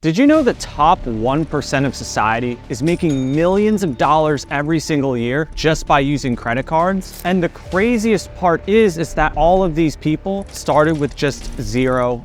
Did you know the top 1% of society is making millions of dollars every single year just by using credit cards? And the craziest part is that all of these people started with just $0.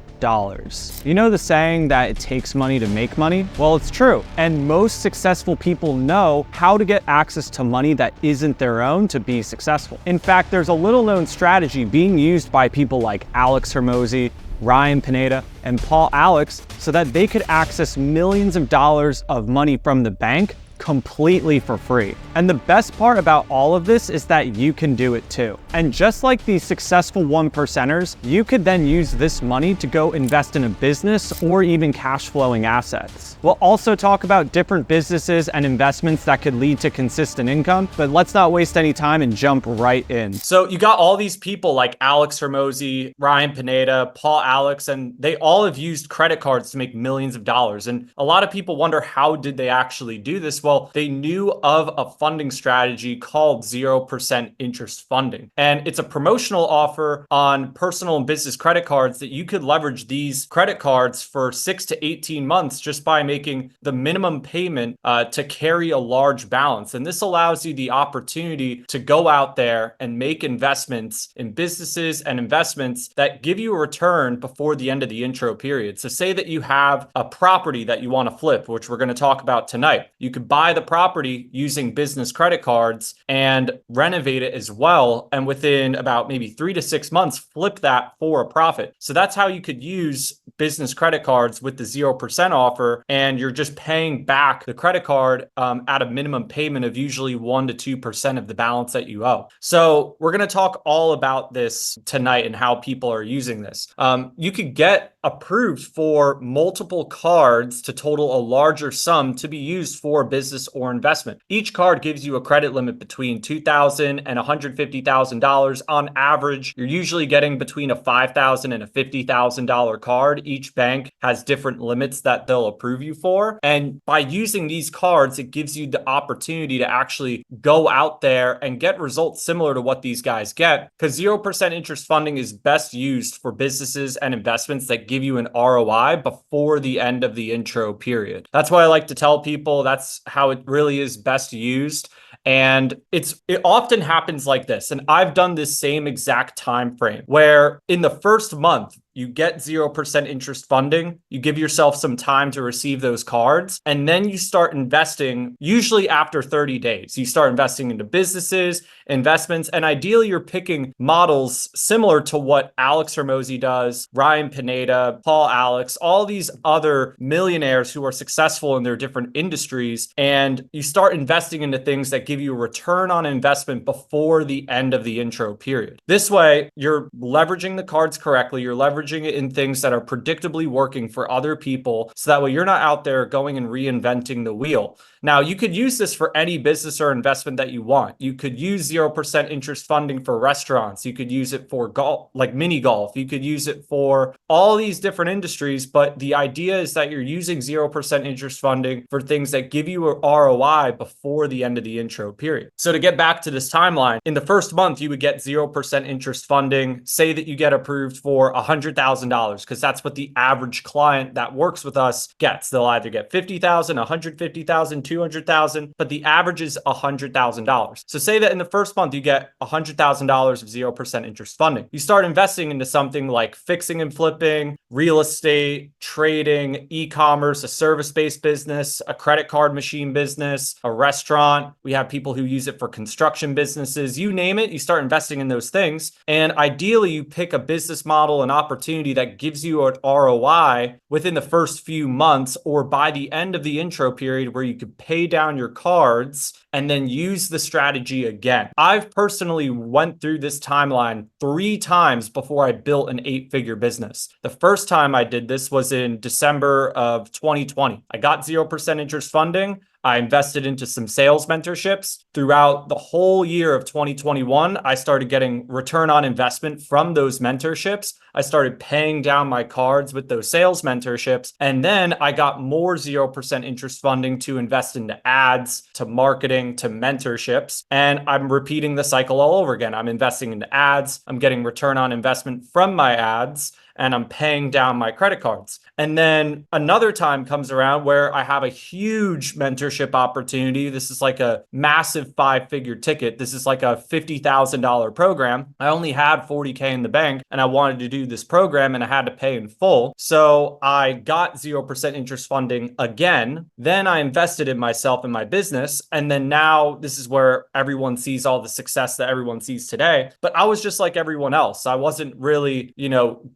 You know the saying that it takes money to make money? Well, it's true. And most successful people know how to get access to money that isn't their own to be successful. In fact, there's a little known strategy being used by people like Alex Hormozi, Ryan Pineda, and Paul Alex so that they could access millions of dollars of money from the bank completely for free. And the best part about all of this is that you can do it too. And just like these successful 1%ers, you could then use this money to go invest in a business or even cash flowing assets. We'll also talk about different businesses and investments that could lead to consistent income, but let's not waste any time and jump right in. So you got all these people like Alex Hormozi, Ryan Pineda, Paul Alex, and they all have used credit cards to make millions of dollars. And a lot of people wonder, how did they actually do this? Well, they knew of a funding strategy called 0% interest funding. And it's a promotional offer on personal and business credit cards that you could leverage these credit cards for 6 to 18 months just by making the minimum payment to carry a large balance. And this allows you the opportunity to go out there and make investments in businesses and investments that give you a return before the end of the intro period. So say that you have a property that you want to flip, which we're going to talk about tonight. You could buy the property using business credit cards and renovate it as well. And within about maybe 3 to 6 months, flip that for a profit. So that's how you could use business credit cards with the 0% offer. And you're just paying back the credit card at a minimum payment of usually 1 to 2% of the balance that you owe. So we're going to talk all about this tonight and how people are using this. You could get approved for multiple cards to total a larger sum to be used for business or investment. Each card gives you a credit limit between $2,000 and $150,000. On average, you're usually getting between a $5,000 and a $50,000 card. Each bank has different limits that they'll approve you for. And by using these cards, it gives you the opportunity to actually go out there and get results similar to what these guys get, because 0% interest funding is best used for businesses and investments that give you an ROI before the end of the intro period. That's why I like to tell people that's how it really is best used. And it often happens like this. And I've done this same exact time frame where in the first month, you get 0% interest funding, you give yourself some time to receive those cards, and then you start investing, usually after 30 days. You start investing into businesses, investments, and ideally you're picking models similar to what Alex Hormozi does, Ryan Pineda, Paul Alex, all these other millionaires who are successful in their different industries, and you start investing into things that give you a return on investment before the end of the intro period. This way, you're leveraging the cards correctly, you're leveraging it in things that are predictably working for other people, so that way you're not out there going and reinventing the wheel. Now, you could use this for any business or investment that you want. You could use 0% interest funding for restaurants. You could use it for golf, like mini golf. You could use it for all these different industries. But the idea is that you're using 0% interest funding for things that give you a ROI before the end of the intro period. So to get back to this timeline, in the first month, you would get 0% interest funding. Say that you get approved for $100,000, because that's what the average client that works with us gets. They'll either get $50,000, $150,000, $200,000, but the average is $100,000. So say that in the first month, you get $100,000 of 0% interest funding. You start investing into something like fixing and flipping, real estate, trading, e-commerce, a service-based business, a credit card machine business, a restaurant. We have people who use it for construction businesses. You name it, you start investing in those things. And ideally, you pick a business model, an opportunity that gives you an ROI within the first few months or by the end of the intro period, where you could pay down your cards and then use the strategy again. I've personally went through this timeline 3 times before I built an 8-figure business. The first time I did this was in December of 2020. I got 0% interest funding. I invested into some sales mentorships. Throughout the whole year of 2021, I started getting return on investment from those mentorships. I started paying down my cards with those sales mentorships. And then I got more 0% interest funding to invest into ads, to marketing, to mentorships. And I'm repeating the cycle all over again. I'm investing into ads. I'm getting return on investment from my ads. and I'm paying down my credit cards. And then another time comes around where I have a huge mentorship opportunity. This is like a massive 5-figure ticket. This is like a $50,000 program. I only had 40K in the bank and I wanted to do this program and I had to pay in full. So I got 0% interest funding again. Then I invested in myself and my business. And then now this is where everyone sees all the success that everyone sees today. But I was just like everyone else. I wasn't really,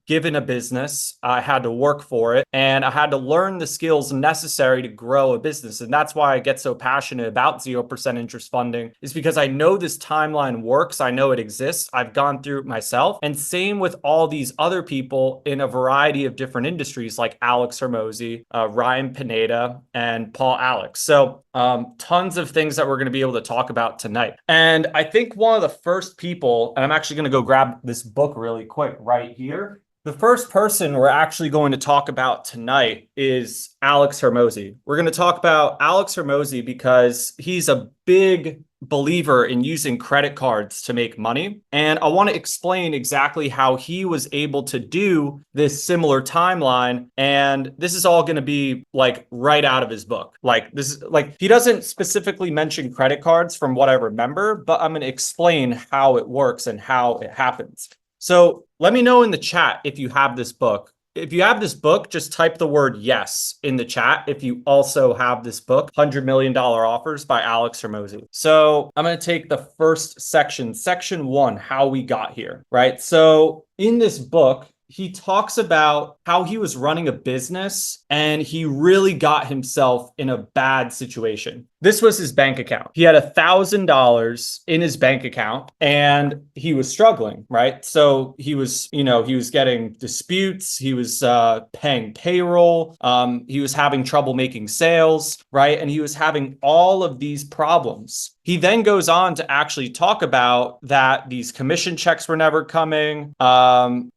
given a business. I had to work for it and I had to learn the skills necessary to grow a business. And that's why I get so passionate about 0% interest funding, is because I know this timeline works. I know it exists. I've gone through it myself. And same with all these other people in a variety of different industries like Alex Hormozi, Ryan Pineda, and Paul Alex. So tons of things that we're going to be able to talk about tonight. And I think one of the first people, and I'm actually going to go grab this book really quick right here. The first person we're actually going to talk about tonight is Alex Hormozi. We're going to talk about Alex Hormozi because he's a big believer in using credit cards to make money. And I want to explain exactly how he was able to do this similar timeline. And this is all going to be like right out of his book. Like this is like, he doesn't specifically mention credit cards from what I remember, but I'm going to explain how it works and how it happens. So let me know in the chat if you have this book. If you have this book, just type the word yes in the chat. If you also have this book, $100 Million Offers by Alex Hormozi. So I'm going to take the first section, section 1, how we got here, right? So in this book, he talks about how he was running a business and he really got himself in a bad situation. This was his bank account. He had $1,000 in his bank account and he was struggling, right? So he was getting disputes. He was paying payroll. He was having trouble making sales, right? And he was having all of these problems. He then goes on to actually talk about that these commission checks were never coming. His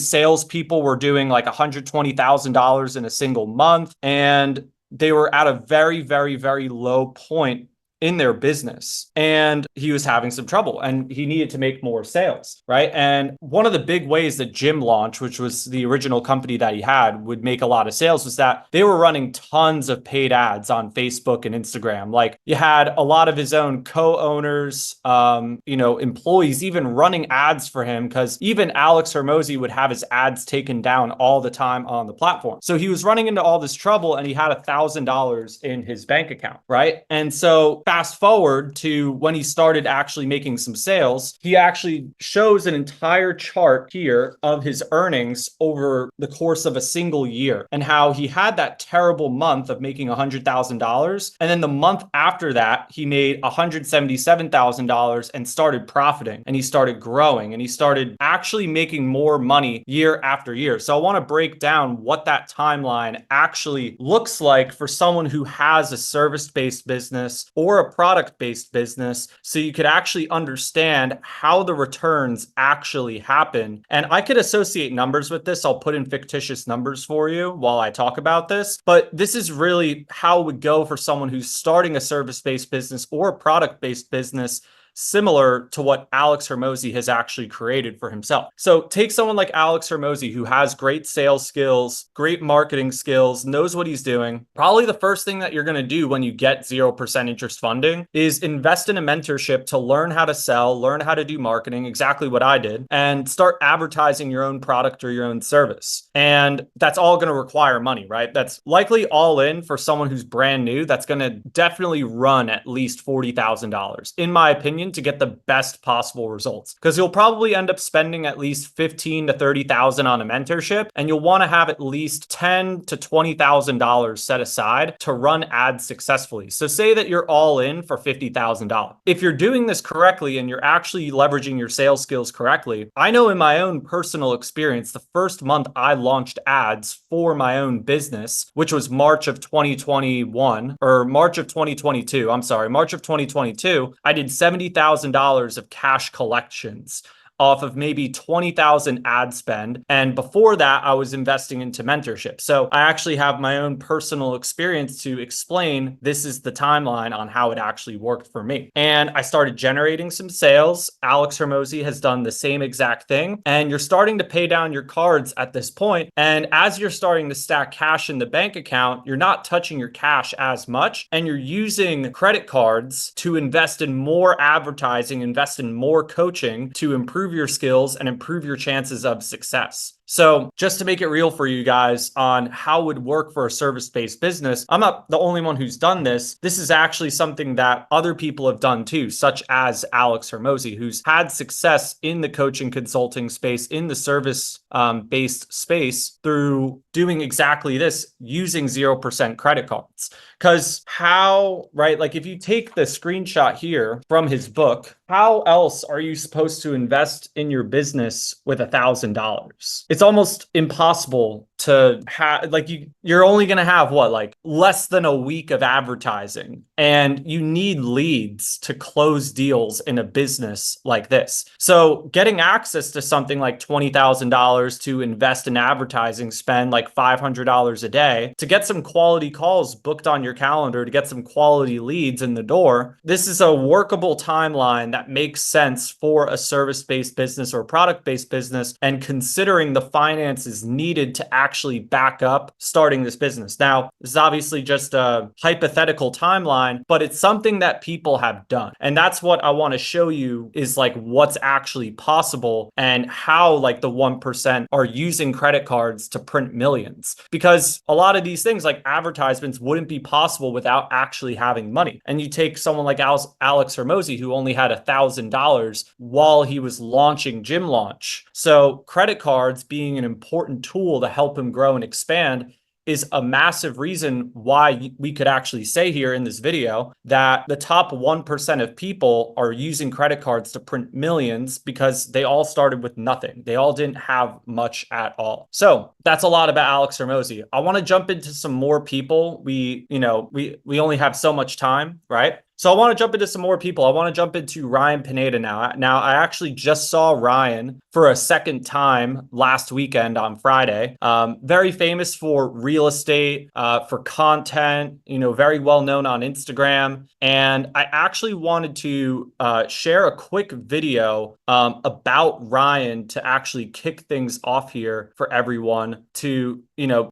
salespeople were doing like $120,000 in a single month, and they were at a very, very, very low point in their business, and he was having some trouble and he needed to make more sales, right? And one of the big ways that Gym Launch, which was the original company that he had, would make a lot of sales was that they were running tons of paid ads on Facebook and Instagram. Like you had a lot of his own co-owners, employees even running ads for him, because even Alex Hormozi would have his ads taken down all the time on the platform. So he was running into all this trouble and he had $1,000 in his bank account, right? And so fast forward to when he started actually making some sales, he actually shows an entire chart here of his earnings over the course of a single year and how he had that terrible month of making $100,000. And then the month after that, he made $177,000 and started profiting, and he started growing, and he started actually making more money year after year. So I want to break down what that timeline actually looks like for someone who has a service-based business or a product-based business, so you could actually understand how the returns actually happen. And I could associate numbers with this. I'll put in fictitious numbers for you while I talk about this, but this is really how it would go for someone who's starting a service-based business or a product-based business, similar to what Alex Hormozi has actually created for himself. So take someone like Alex Hormozi, who has great sales skills, great marketing skills, knows what he's doing. Probably the first thing that you're going to do when you get 0% interest funding is invest in a mentorship to learn how to sell, learn how to do marketing, exactly what I did, and start advertising your own product or your own service. And that's all going to require money, right? That's likely all in for someone who's brand new. That's going to definitely run at least $40,000, in my opinion, to get the best possible results, because you'll probably end up spending at least $15,000 to $30,000 on a mentorship, and you'll want to have at least $10,000 to $20,000 set aside to run ads successfully. So say that you're all in for $50,000. If you're doing this correctly and you're actually leveraging your sales skills correctly, I know in my own personal experience, the first month I launched ads for my own business, which was March of 2022, I did $70,000 of cash collections off of maybe 20,000 ad spend. And before that, I was investing into mentorship. So I actually have my own personal experience to explain this is the timeline on how it actually worked for me. And I started generating some sales. Alex Hormozi has done the same exact thing. And you're starting to pay down your cards at this point. And as you're starting to stack cash in the bank account, you're not touching your cash as much. And you're using credit cards to invest in more advertising, invest in more coaching to improve your skills and improve your chances of success. So just to make it real for you guys on how it would work for a service-based business, I'm not the only one who's done this. This is actually something that other people have done too, such as Alex Hormozi, who's had success in the coaching consulting space, in the service-based space through doing exactly this, using 0% credit cards. Because how, right? Like if you take the screenshot here from his book, how else are you supposed to invest in your business with $1,000? It's almost impossible to have, like you're only going to have what, like less than a week of advertising, and you need leads to close deals in a business like this. So getting access to something like $20,000 to invest in advertising, spend like $500 a day to get some quality calls booked on your calendar, to get some quality leads in the door. This is a workable timeline that makes sense for a service-based business or product-based business, and considering the finances needed to actually back up starting this business. Now, this is obviously just a hypothetical timeline, but it's something that people have done. And that's what I want to show you is like what's actually possible and how like the 1% are using credit cards to print millions. Because a lot of these things like advertisements wouldn't be possible without actually having money. And you take someone like Alex Hormozi, who only had $1,000 while he was launching Gym Launch. So credit cards being an important tool to help him grow and expand is a massive reason why we could actually say here in this video that the top 1% of people are using credit cards to print millions, because they all started with nothing. They all didn't have much at all. So that's a lot about Alex Hormozi. I want to jump into some more people. We only have so much time, right? So I want to jump into some more people. I want to jump into Ryan Pineda now. Now, I actually just saw Ryan for a second time last weekend on Friday. Very famous for real estate, for content, very well known on Instagram. And I actually wanted to share a quick video about Ryan to actually kick things off here for everyone to,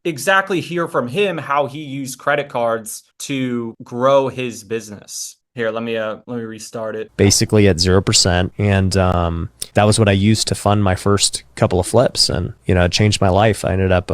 exactly hear from him how he used credit cards to grow his business. Here, let me restart it. Basically at 0%. And that was what I used to fund my first couple of flips. And, it changed my life. I ended up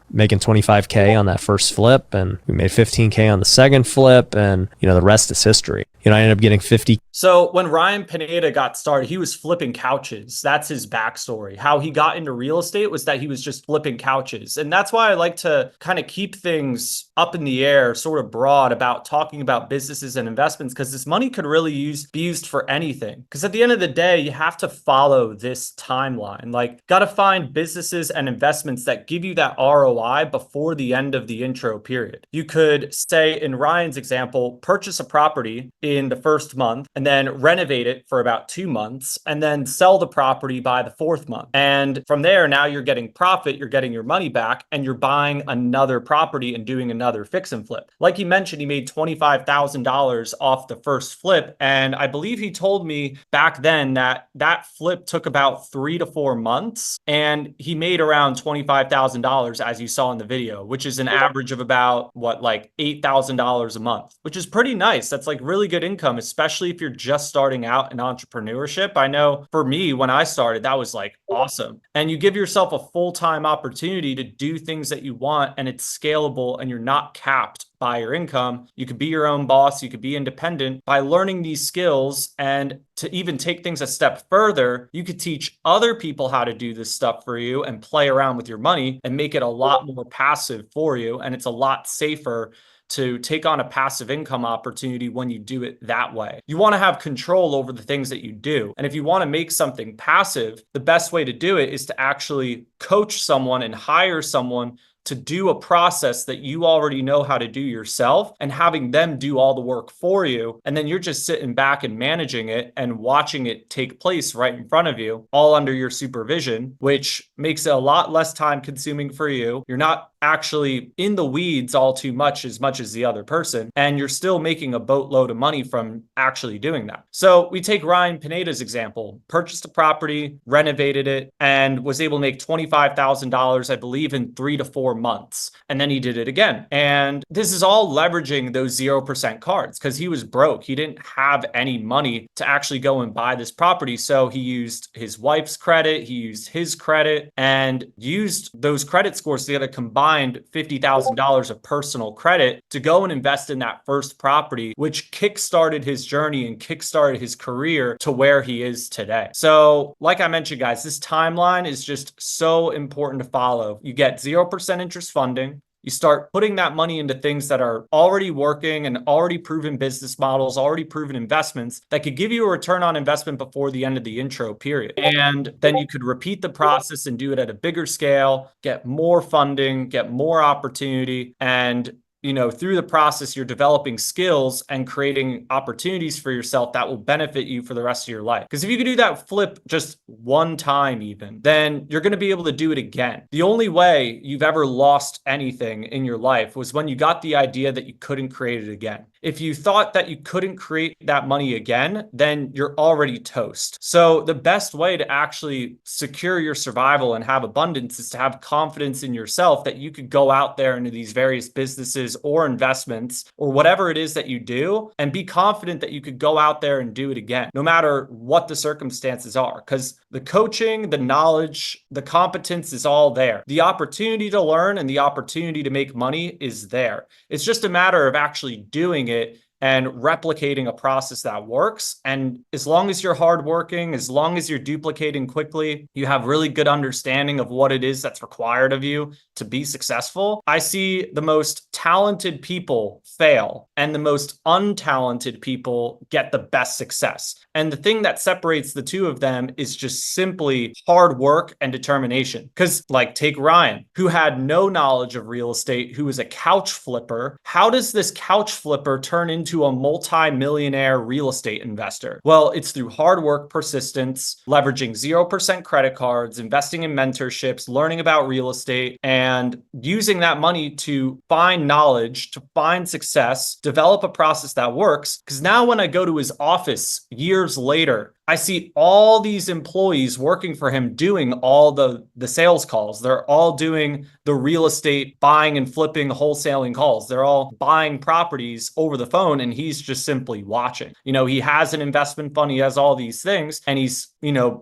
making $25K on that first flip, and we made $15K on the second flip. And, the rest is history. I ended up getting 50. So when Ryan Pineda got started, he was flipping couches. That's his backstory. How he got into real estate was that he was just flipping couches. And that's why I like to kind of keep things up in the air, sort of broad about talking about businesses and investments, because this money could really be used for anything. Because at the end of the day, you have to follow this timeline. Like, got to find businesses and investments that give you that ROI before the end of the intro period. You could say, in Ryan's example, purchase a property in the first month and then renovate it for about 2 months and then sell the property by the 4th month. And from there, now you're getting profit, you're getting your money back, and you're buying another property and doing another fix and flip. Like he mentioned, he made $25,000 off the first flip. And I believe he told me back then that that flip took about 3 to 4 months, and he made around $25,000, as you saw in the video, which is an average of about like $8,000 a month, which is pretty nice. That's like really good income, especially if you're just starting out in entrepreneurship. I know for me, when I started, that was like awesome. And you give yourself a full-time opportunity to do things that you want, and it's scalable, and you're not capped by your income. You could be your own boss. You could be independent. By learning these skills, and to even take things a step further, you could teach other people how to do this stuff for you and play around with your money and make it a lot more passive for you. And it's a lot safer to take on a passive income opportunity when you do it that way. You want to have control over the things that you do. And if you want to make something passive, the best way to do it is to actually coach someone and hire someone to do a process that you already know how to do yourself and having them do all the work for you. And then you're just sitting back and managing it and watching it take place right in front of you, all under your supervision, which makes it a lot less time consuming for you. You're not actually in the weeds all too much as the other person, and you're still making a boatload of money from actually doing that. So we take Ryan Pineda's example, purchased a property, renovated it, and was able to make $25,000, I believe, in 3 to 4 months. And then he did it again. And this is all leveraging those 0% cards because he was broke. He didn't have any money to actually go and buy this property. So he used his wife's credit, he used his credit, and used those credit scores to get a combined $50,000 of personal credit to go and invest in that first property, which kickstarted his journey and kickstarted his career to where he is today. So like I mentioned, guys, this timeline is just so important to follow. You get 0% interest funding. You start putting that money into things that are already working and already proven business models, already proven investments that could give you a return on investment before the end of the intro period. And then you could repeat the process and do it at a bigger scale, get more funding, get more opportunity, and through the process, you're developing skills and creating opportunities for yourself that will benefit you for the rest of your life. Because if you could do that flip just one time even, then you're going to be able to do it again. The only way you've ever lost anything in your life was when you got the idea that you couldn't create it again. If you thought that you couldn't create that money again, then you're already toast. So the best way to actually secure your survival and have abundance is to have confidence in yourself that you could go out there into these various businesses or investments or whatever it is that you do and be confident that you could go out there and do it again, no matter what the circumstances are. Because the coaching, the knowledge, the competence is all there. The opportunity to learn and the opportunity to make money is there. It's just a matter of actually doing it and replicating a process that works. And as long as you're hardworking, as long as you're duplicating quickly, you have really good understanding of what it is that's required of you to be successful. I see the most talented people fail and the most untalented people get the best success. And the thing that separates the two of them is just simply hard work and determination. Because take Ryan, who had no knowledge of real estate, who was a couch flipper. How does this couch flipper turn into a multi-millionaire real estate investor? Well, it's through hard work, persistence, leveraging 0% credit cards, investing in mentorships, learning about real estate, and using that money to find knowledge, to find success, develop a process that works. Because now when I go to his office years later, I see all these employees working for him doing all the sales calls. They're all doing the real estate buying and flipping, wholesaling calls. They're all buying properties over the phone, and he's just simply watching. He has an investment fund, he has all these things, and he's,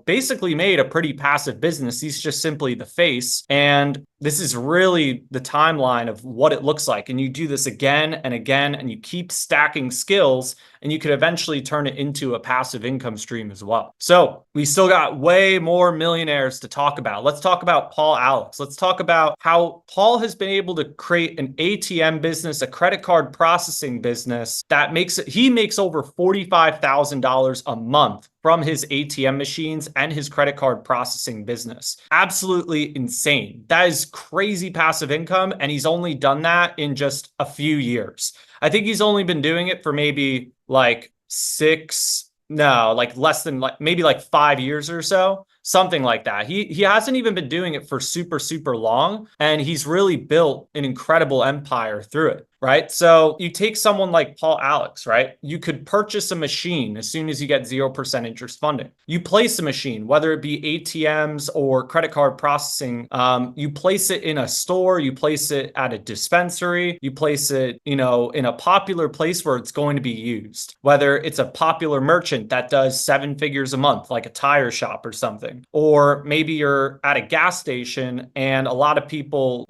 basically made a pretty passive business. He's just simply the face. And this is really the timeline of what it looks like. And you do this again and again, and you keep stacking skills, and you could eventually turn it into a passive income stream as well. So we still got way more millionaires to talk about. Let's talk about Paul Alex. Let's talk about how Paul has been able to create an ATM business, a credit card processing business that he makes over $45,000 a month from his ATM machines and his credit card processing business. Absolutely insane. That is crazy passive income. And he's only done that in just a few years. I think he's only been doing it for maybe less than maybe 5 years or so, something like that. He hasn't even been doing it for super, super long. And he's really built an incredible empire through it. Right? So you take someone like Paul Alex, right? You could purchase a machine as soon as you get 0% interest funding. You place a machine, whether it be ATMs or credit card processing, you place it in a store, you place it at a dispensary, you place it, in a popular place where it's going to be used, whether it's a popular merchant that does 7 figures a month, like a tire shop or something, or maybe you're at a gas station and a lot of people,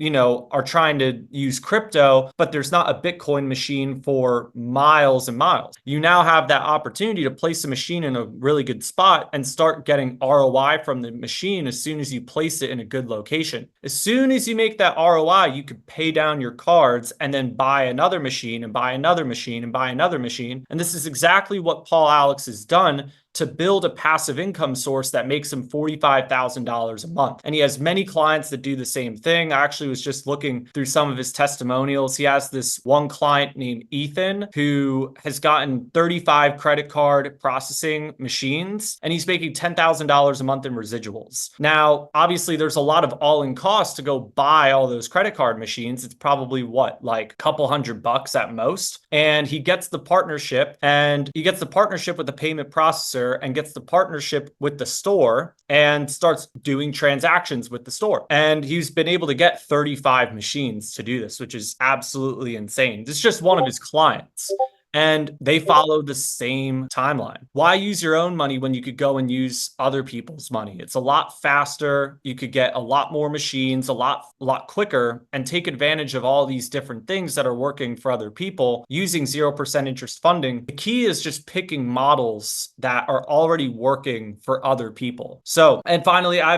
are trying to use crypto, but there's not a Bitcoin machine for miles and miles. You now have that opportunity to place a machine in a really good spot and start getting ROI from the machine as soon as you place it in a good location. As soon as you make that ROI, you could pay down your cards and then buy another machine and buy another machine and buy another machine. And this is exactly what Paul Alex has done to build a passive income source that makes him $45,000 a month. And he has many clients that do the same thing. I actually was just looking through some of his testimonials. He has this one client named Ethan who has gotten 35 credit card processing machines, and he's making $10,000 a month in residuals. Now, obviously, there's a lot of all-in costs to go buy all those credit card machines. It's probably like a couple $100 at most. And he gets the partnership with the payment processor and gets the partnership with the store and starts doing transactions with the store. And he's been able to get 35 machines to do this, which is absolutely insane. This is just one of his clients. And they follow the same timeline. Why use your own money when you could go and use other people's money? It's a lot faster. You could get a lot more machines a lot quicker and take advantage of all these different things that are working for other people using 0% interest funding. The key is just picking models that are already working for other people. So, and finally, I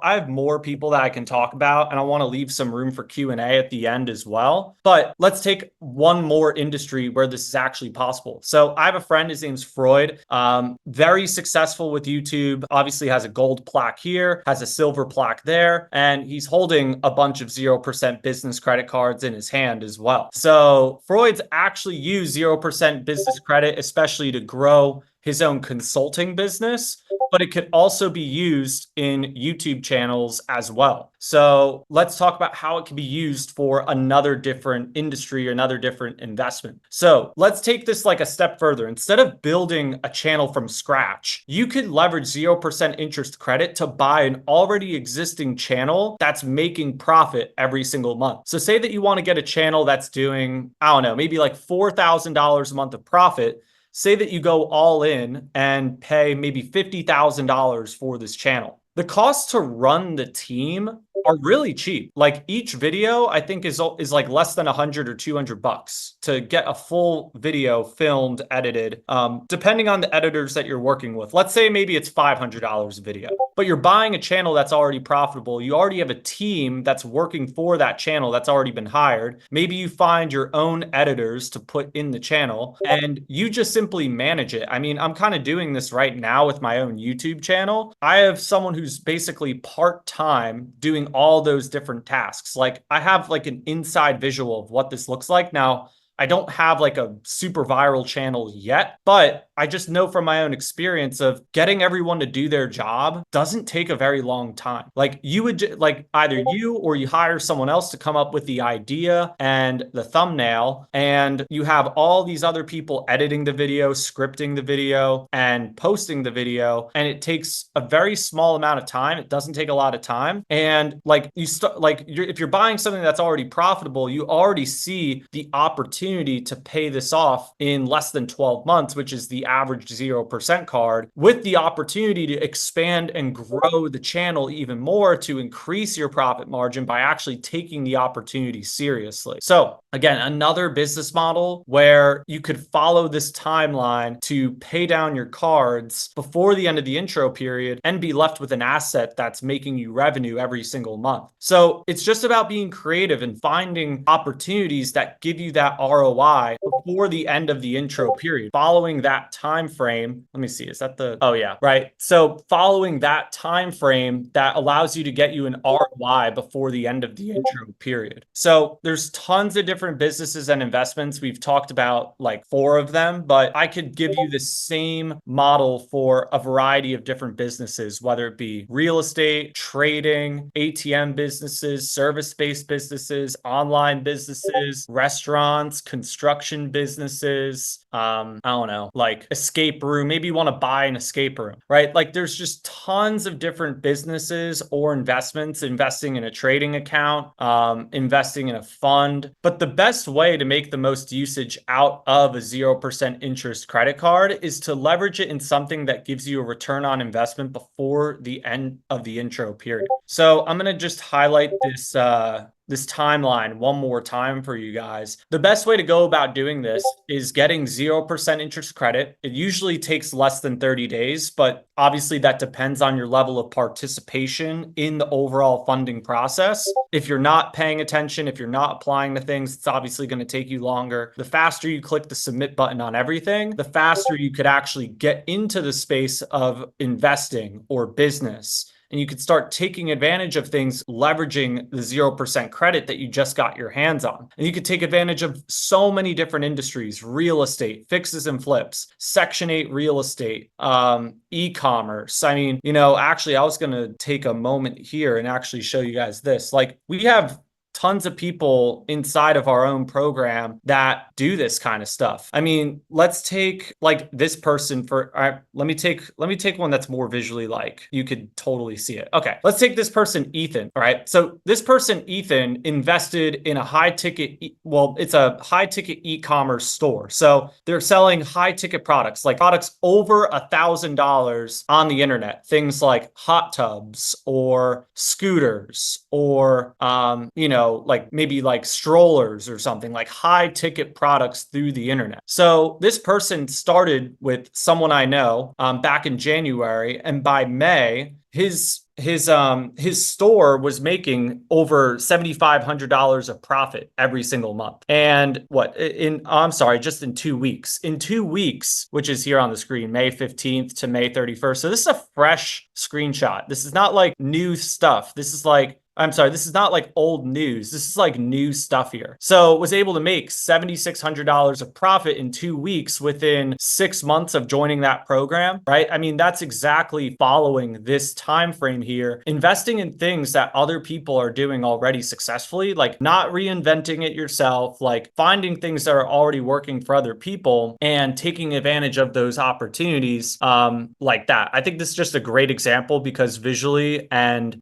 have more people that I can talk about, and I want to leave some room for Q&A at the end as well. But let's take one more industry where this is actually possible. So I have a friend, his name's Freud, very successful with YouTube, obviously has a gold plaque here, has a silver plaque there, and he's holding a bunch of 0% business credit cards in his hand as well. So Freud's actually used 0% business credit, especially to grow his own consulting business, but it could also be used in YouTube channels as well. So let's talk about how it can be used for another different industry or another different investment. So let's take this like a step further. Instead of building a channel from scratch, you could leverage 0% interest credit to buy an already existing channel that's making profit every single month. So say that you want to get a channel that's doing, I don't know, maybe like $4,000 a month of profit. Say that you go all in and pay maybe $50,000 for this channel. The cost to run the team are really cheap. Like each video, I think is like less than $100 or $200 to get a full video filmed, edited, depending on the editors that you're working with. Let's say maybe it's $500 a video, but you're buying a channel that's already profitable. You already have a team that's working for that channel that's already been hired. Maybe you find your own editors to put in the channel and you just simply manage it. I mean, I'm kind of doing this right now with my own YouTube channel. I have someone who's basically part-time doing all those different tasks. Like I have like an inside visual of what this looks like. Now, I don't have like a super viral channel yet, but I just know from my own experience of getting everyone to do their job doesn't take a very long time. Like you would like either you or you hire someone else to come up with the idea and the thumbnail, and you have all these other people editing the video, scripting the video, and posting the video. And it takes a very small amount of time. It doesn't take a lot of time. And like you start, like if you're buying something that's already profitable, you already see the opportunity to pay this off in less than 12 months, which is the average 0% card, with the opportunity to expand and grow the channel even more to increase your profit margin by actually taking the opportunity seriously. So again, another business model where you could follow this timeline to pay down your cards before the end of the intro period and be left with an asset that's making you revenue every single month. So it's just about being creative and finding opportunities that give you that ROI before the end of the intro period. Following that time frame, let me see, is that the, oh yeah, right. So following that time frame that allows you to get you an ROI before the end of the intro period. So there's tons of different businesses and investments. We've talked about like 4 of them, but I could give you the same model for a variety of different businesses, whether it be real estate, trading, ATM businesses, service-based businesses, online businesses, restaurants, construction businesses, I don't know, like escape room. Maybe you want to buy an escape room, right? Like there's just tons of different businesses or investments, investing in a trading account, investing in a fund. But the best way to make the most usage out of a 0% interest credit card is to leverage it in something that gives you a return on investment before the end of the intro period. So I'm going to just highlight this timeline one more time for you guys. The best way to go about doing this is getting 0% interest credit. It usually takes less than 30 days, but obviously that depends on your level of participation in the overall funding process. If you're not paying attention, if you're not applying the things, it's obviously going to take you longer. The faster you click the submit button on everything, the faster you could actually get into the space of investing or business. And you could start taking advantage of things, leveraging the 0% credit that you just got your hands on. And you could take advantage of so many different industries: real estate, fixes and flips, Section 8 real estate, e-commerce. I mean, actually, I was going to take a moment here and actually show you guys this. Like, we have tons of people inside of our own program that do this kind of stuff. I mean, let's take like this person let me take one that's more visually, like you could totally see it. Okay. Let's take this person, Ethan. All right. So this person, Ethan, invested in a it's a high ticket e-commerce store. So they're selling high ticket products, like products over $1,000 on the internet. Things like hot tubs or scooters or, like maybe like strollers or something, like high ticket products through the internet. So this person started with someone I know back in January, and by May, his store was making over $7,500 of profit every single month. And just in 2 weeks. In 2 weeks, which is here on the screen, May 15th to May 31st. So this is a fresh screenshot. This is not like new stuff. This is not like old news. This is like new stuff here. So was able to make $7,600 of profit in 2 weeks within 6 months of joining that program, right? I mean, that's exactly following this time frame here, investing in things that other people are doing already successfully, like not reinventing it yourself, like finding things that are already working for other people and taking advantage of those opportunities like that. I think this is just a great example because visually and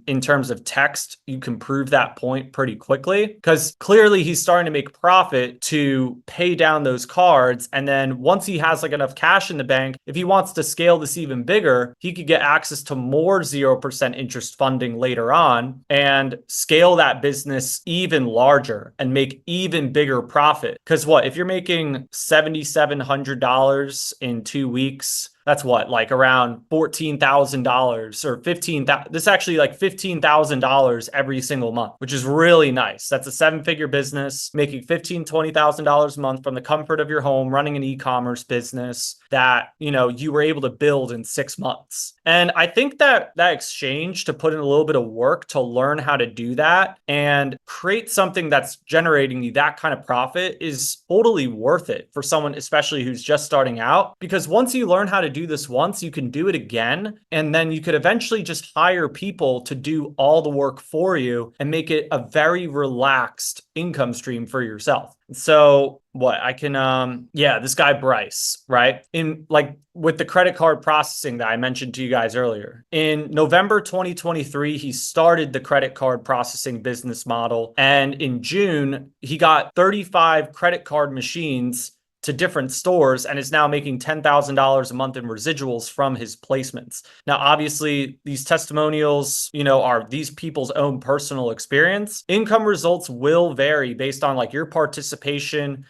in terms of text, you can prove that point pretty quickly, because clearly he's starting to make profit to pay down those cards. And then once he has like enough cash in the bank, if he wants to scale this even bigger, he could get access to more 0% interest funding later on and scale that business even larger and make even bigger profit. Because if you're making $7,700 in 2 weeks, that's like around $14,000 or $15,000. This is actually like $15,000 every single month, which is really nice. That's a 7-figure business, making $15,000, $20,000 a month from the comfort of your home, running an e-commerce business that, you were able to build in 6 months. And I think that exchange to put in a little bit of work to learn how to do that and create something that's generating you that kind of profit is totally worth it for someone, especially who's just starting out. Because once you learn how to do this once, you can do it again. And then you could eventually just hire people to do all the work for you and make it a very relaxed income stream for yourself. So this guy, Bryce, right? With the credit card processing that I mentioned to you guys earlier, in November 2023, he started the credit card processing business model. And in June, he got 35 credit card machines to different stores and is now making $10,000 a month in residuals from his placements. Now, obviously, these testimonials, are these people's own personal experience. Income results will vary based on like your participation,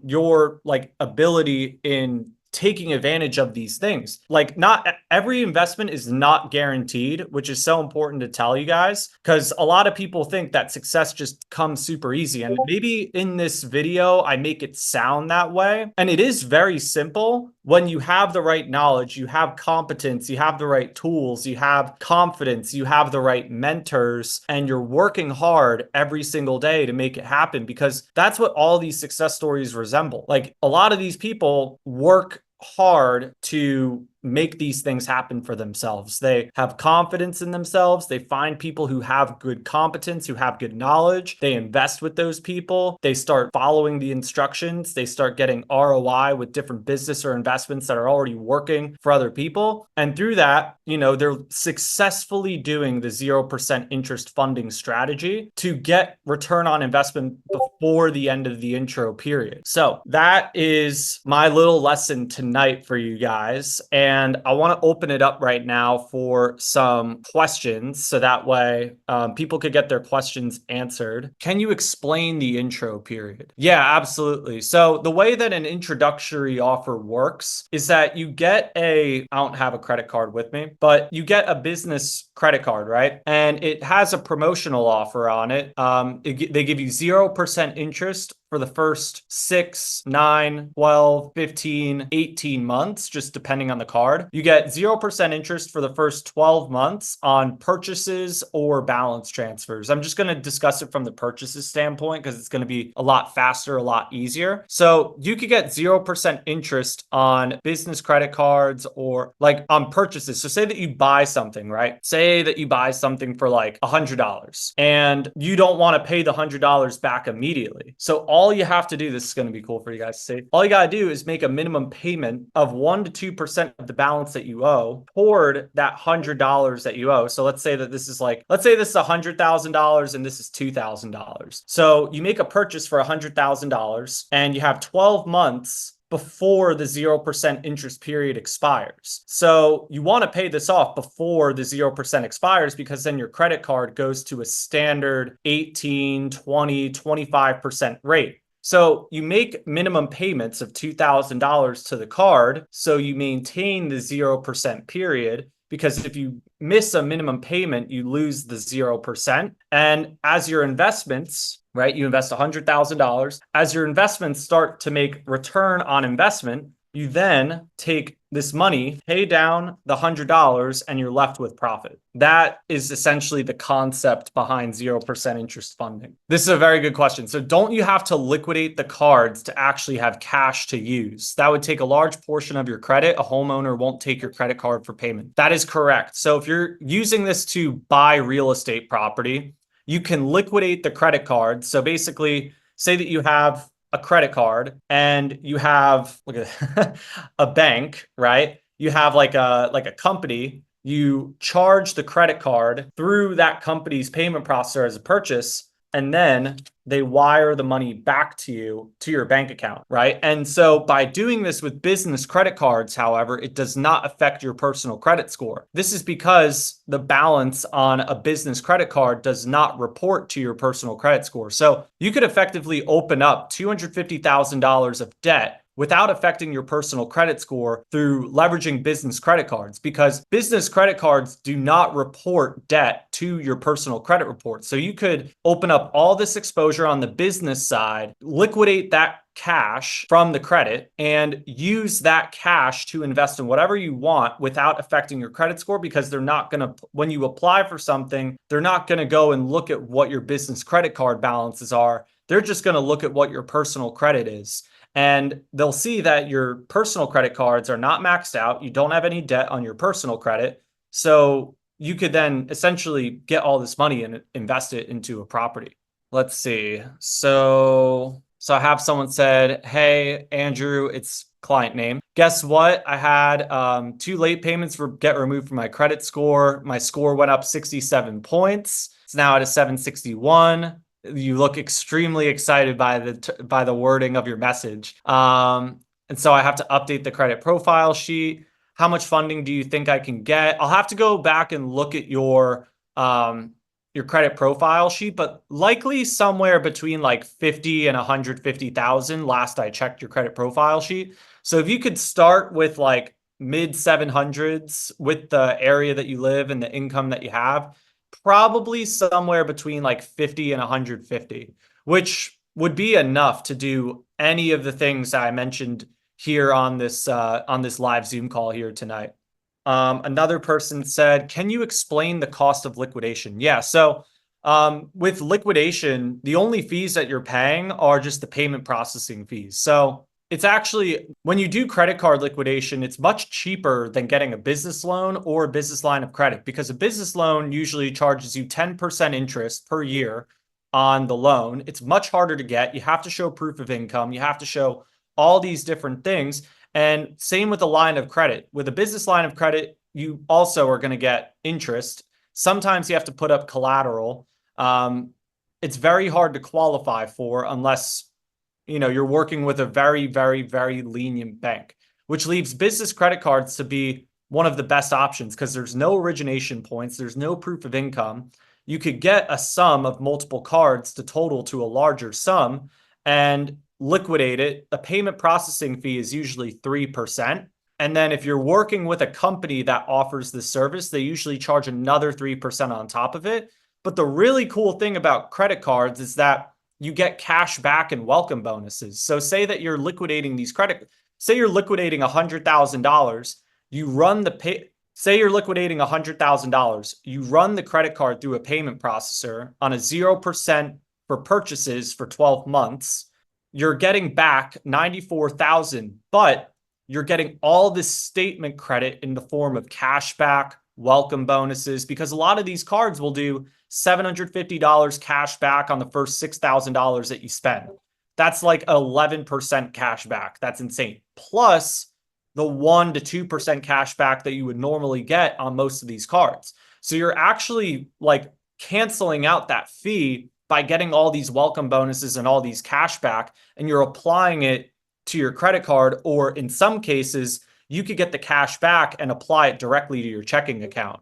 your like ability in taking advantage of these things. Like, not every investment is not guaranteed, which is so important to tell you guys, because a lot of people think that success just comes super easy. And maybe in this video, I make it sound that way. And it is very simple. When you have the right knowledge, you have competence, you have the right tools, you have confidence, you have the right mentors, and you're working hard every single day to make it happen, because that's what all these success stories resemble. Like, a lot of these people work hard to make these things happen for themselves. They have confidence in themselves. They find people who have good competence, who have good knowledge. They invest with those people. They start following the instructions. They start getting ROI with different business or investments that are already working for other people. And through that, they're successfully doing the 0% interest funding strategy to get return on investment before the end of the intro period. So that is my little lesson tonight for you guys. And and I want to open it up right now for some questions so that way people could get their questions answered. Can you explain the intro period? Yeah, absolutely. So the way that an introductory offer works is that you get I don't have a credit card with me, but you get a business credit card, right? And it has a promotional offer on it. They give you 0% interest for the first 6, 9, 12, 15, 18 months, just depending on the card. You get 0% interest for the first 12 months on purchases or balance transfers. I'm just going to discuss it from the purchases standpoint because it's going to be a lot faster, a lot easier. So you could get 0% interest on business credit cards or like on purchases. So say that you buy something, right? Say that you buy something for like $100 and you don't want to pay the $100 back immediately. So all you have to do, this is going to be cool for you guys to see. All you got to do is make a minimum payment of 1 to 2% of the balance that you owe toward that $100 that you owe. So let's say that this is $100,000 and this is $2,000. So you make a purchase for $100,000 and you have 12 months before the 0% interest period expires. So you want to pay this off before the 0% expires because then your credit card goes to a standard 18, 20, 25% rate. So you make minimum payments of $2,000 to the card, so you maintain the 0% period, because if you miss a minimum payment, you lose the 0%. And as your investments, right, you invest $100,000. As your investments start to make return on investment, you then take this money, pay down the $100, and you're left with profit. That is essentially the concept behind 0% interest funding. This is a very good question. So don't you have to liquidate the cards to actually have cash to use? That would take a large portion of your credit. A homeowner won't take your credit card for payment. That is correct. So if you're using this to buy real estate property, you can liquidate the credit card. So basically, say that you have a credit card and you have a bank, right? You have like a company, you charge the credit card through that company's payment processor as a purchase, and then they wire the money back to you, to your bank account, right? And so by doing this with business credit cards, however, it does not affect your personal credit score. This is because the balance on a business credit card does not report to your personal credit score. So you could effectively open up $250,000 of debt without affecting your personal credit score through leveraging business credit cards, because business credit cards do not report debt to your personal credit report. So you could open up all this exposure on the business side, liquidate that cash from the credit, and use that cash to invest in whatever you want without affecting your credit score, because they're not going to, when you apply for something, they're not going to go and look at what your business credit card balances are. They're just going to look at what your personal credit is. And they'll see that your personal credit cards are not maxed out. You don't have any debt on your personal credit. So you could then essentially get all this money and invest it into a property. Let's see. So I have someone said, hey, Andrew, it's client name. Guess what? I had 2 late payments get removed from my credit score. My score went up 67 points. It's now at a 761. You look extremely excited by the wording of your message. And so I have to update the credit profile sheet. How much funding do you think I can get? I'll have to go back and look at your credit profile sheet, but likely somewhere between like 50 and 150,000 last I checked your credit profile sheet. So if you could start with like mid 700s with the area that you live and the income that you have, probably somewhere between like 50 and 150, which would be enough to do any of the things I mentioned here on this live Zoom call here tonight. Another person said, can you explain the cost of liquidation? Yeah, so with liquidation, the only fees that you're paying are just the payment processing fees. So it's actually, when you do credit card liquidation, it's much cheaper than getting a business loan or a business line of credit, because a business loan usually charges you 10% interest per year on the loan. It's much harder to get. You have to show proof of income. You have to show all these different things. And same with a line of credit. With a business line of credit, you also are going to get interest. Sometimes you have to put up collateral. It's very hard to qualify for unless you're working with a very, very, very lenient bank. which leaves business credit cards to be one of the best options because there's no origination points, there's no proof of income. You could get a sum of multiple cards to total to a larger sum and liquidate it. A payment processing fee is usually 3%. And then if you're working with a company that offers this service, they usually charge another 3% on top of it. But the really cool thing about credit cards is that you get cash back and welcome bonuses. So say that you're liquidating say you're liquidating $100,000, you run say you're liquidating $100,000, you run the credit card through a payment processor on a 0% for purchases for 12 months. You're getting back $94,000, but you're getting all this statement credit in the form of cash back, welcome bonuses, because a lot of these cards will do $750 cash back on the first $6,000 that you spend. That's like 11% cash back. That's insane. Plus the 1 to 2% cash back that you would normally get on most of these cards. So you're actually like canceling out that fee by getting all these welcome bonuses and all these cash back, and you're applying it to your credit card, or in some cases, you could get the cash back and apply it directly to your checking account.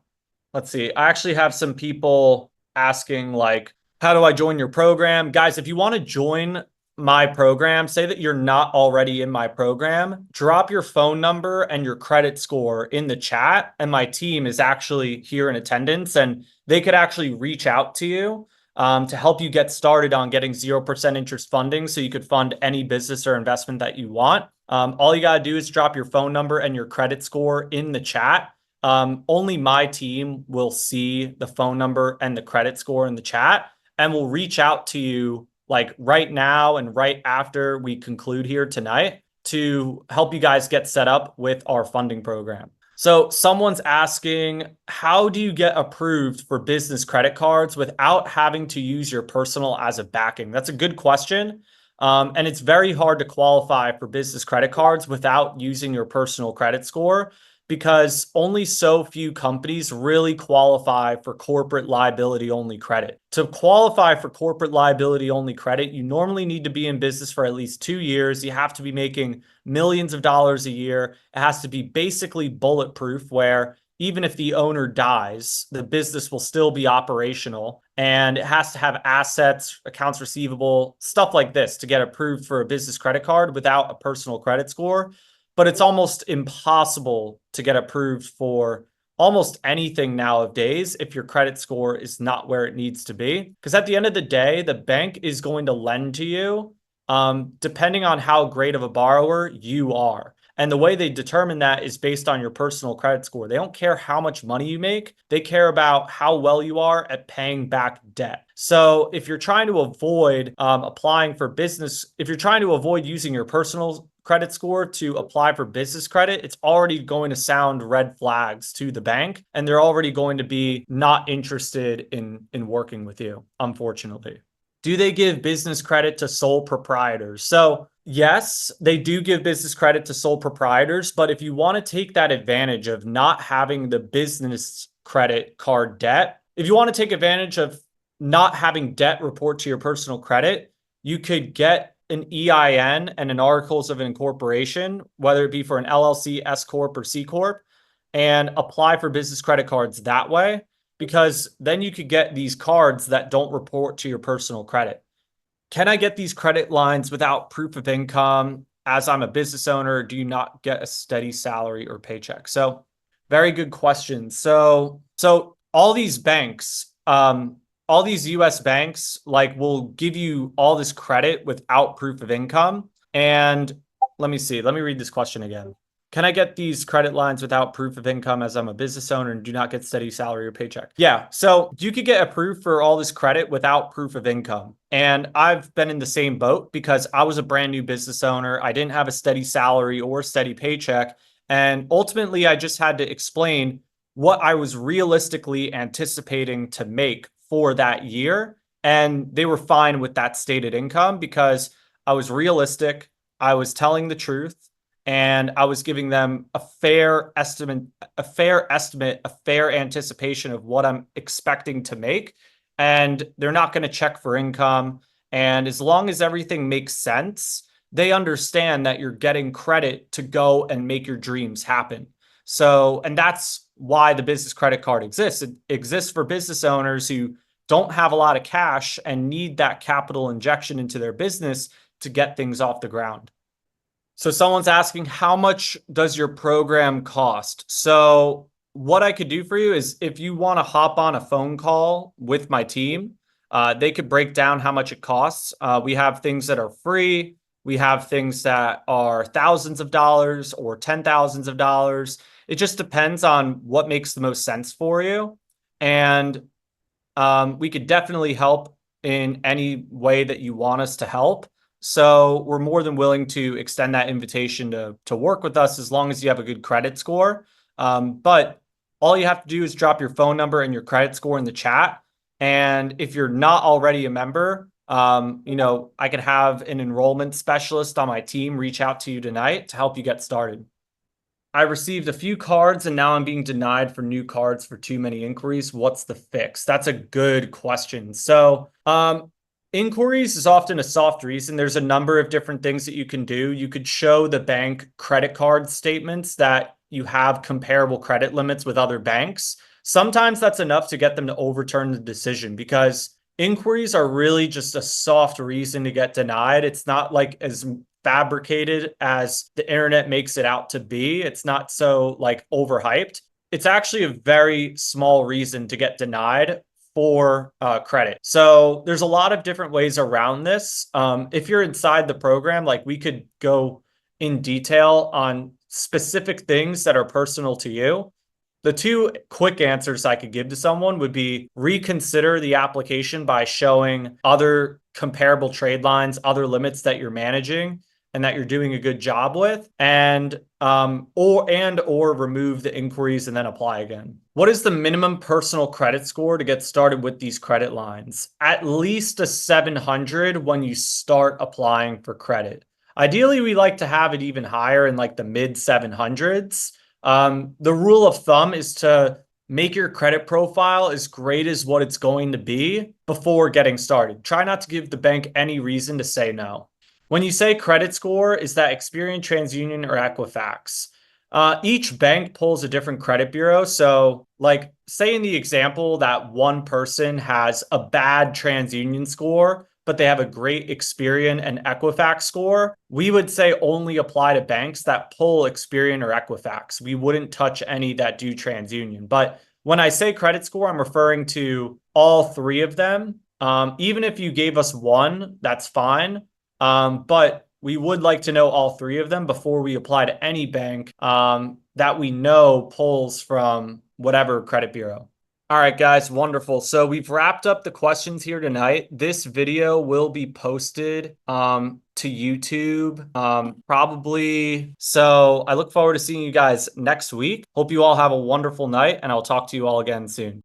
Let's see. I actually have some people asking like, how do I join your program? Guys, if you want to join my program, say that you're not already in my program, drop your phone number and your credit score in the chat. And my team is actually here in attendance and they could actually reach out to you to help you get started on getting 0% interest funding so you could fund any business or investment that you want. All you got to do is drop your phone number and your credit score in the chat. Only my team will see the phone number and the credit score in the chat and will reach out to you like right now and right after we conclude here tonight to help you guys get set up with our funding program. So someone's asking, how do you get approved for business credit cards without having to use your personal as a backing? That's a good question. And it's very hard to qualify for business credit cards without using your personal credit score because only so few companies really qualify for corporate liability only credit. To qualify for corporate liability only credit, you normally need to be in business for at least 2 years. You have to be making millions of dollars a year. It has to be basically bulletproof, where even if the owner dies, the business will still be operational. And it has to have assets, accounts receivable, stuff like this to get approved for a business credit card without a personal credit score. But it's almost impossible to get approved for almost anything nowadays if your credit score is not where it needs to be. Because at the end of the day, the bank is going to lend to you depending on how great of a borrower you are. And the way they determine that is based on your personal credit score. They don't care how much money you make. They care about how well you are at paying back debt. So if you're trying to avoid applying for business, if you're trying to avoid using your personal credit score to apply for business credit, it's already going to sound red flags to the bank, and they're already going to be not interested in working with you, unfortunately. Do they give business credit to sole proprietors? So yes, they do give business credit to sole proprietors, but if you want to take that advantage of not having the business credit card debt, if you want to take advantage of not having debt report to your personal credit, you could get an EIN and an articles of incorporation, whether it be for an LLC, S Corp, or C Corp, and apply for business credit cards that way, because then you could get these cards that don't report to your personal credit. Can I get these credit lines without proof of income as I'm a business owner? Do you not get a steady salary or paycheck? So very good question. So all these banks, all these US banks like will give you all this credit without proof of income. And let me read this question again. Can I get these credit lines without proof of income as I'm a business owner and do not get steady salary or paycheck? Yeah, so you could get approved for all this credit without proof of income. And I've been in the same boat because I was a brand new business owner. I didn't have a steady salary or steady paycheck. And ultimately, I just had to explain what I was realistically anticipating to make for that year. And they were fine with that stated income because I was realistic, I was telling the truth, and I was giving them a fair estimate, a fair anticipation of what I'm expecting to make. And they're not going to check for income. And as long as everything makes sense, they understand that you're getting credit to go and make your dreams happen. So, and that's why the business credit card exists. It exists for business owners who don't have a lot of cash and need that capital injection into their business to get things off the ground. So someone's asking, how much does your program cost? So what I could do for you is, if you want to hop on a phone call with my team, they could break down how much it costs. We have things that are free. We have things that are thousands of dollars or $10,000s. It just depends on what makes the most sense for you. And we could definitely help in any way that you want us to help. So we're more than willing to extend that invitation to work with us, as long as you have a good credit score. But all you have to do is drop your phone number and your credit score in the chat. And if you're not already a member, I could have an enrollment specialist on my team reach out to you tonight to help you get started. I received a few cards and now I'm being denied for new cards for too many inquiries. What's the fix? That's a good question. So, inquiries is often a soft reason. There's a number of different things that you can do. You could show the bank credit card statements that you have comparable credit limits with other banks. Sometimes that's enough to get them to overturn the decision, because inquiries are really just a soft reason to get denied. It's not like as fabricated as the internet makes it out to be. It's not so like overhyped. It's actually a very small reason to get denied for credit. So there's a lot of different ways around this. If you're inside the program, like, we could go in detail on specific things that are personal to you. The two quick answers I could give to someone would be reconsider the application by showing other comparable trade lines, other limits that you're managing and that you're doing a good job with, and or remove the inquiries and then apply again. What is the minimum personal credit score to get started with these credit lines? At least a 700 when you start applying for credit. Ideally, we like to have it even higher, in like the mid 700s. The rule of thumb is to make your credit profile as great as what it's going to be before getting started. Try not to give the bank any reason to say no. When you say credit score, is that Experian, TransUnion, or Equifax? Each bank pulls a different credit bureau. So, like, say in the example that one person has a bad TransUnion score, but they have a great Experian and Equifax score, we would say only apply to banks that pull Experian or Equifax. We wouldn't touch any that do TransUnion. But when I say credit score, I'm referring to all three of them. Even if you gave us one, that's fine. But we would like to know all three of them before we apply to any bank that we know pulls from whatever credit bureau. All right, guys, wonderful. So we've wrapped up the questions here tonight. This video will be posted to YouTube probably. So I look forward to seeing you guys next week. Hope you all have a wonderful night, and I'll talk to you all again soon.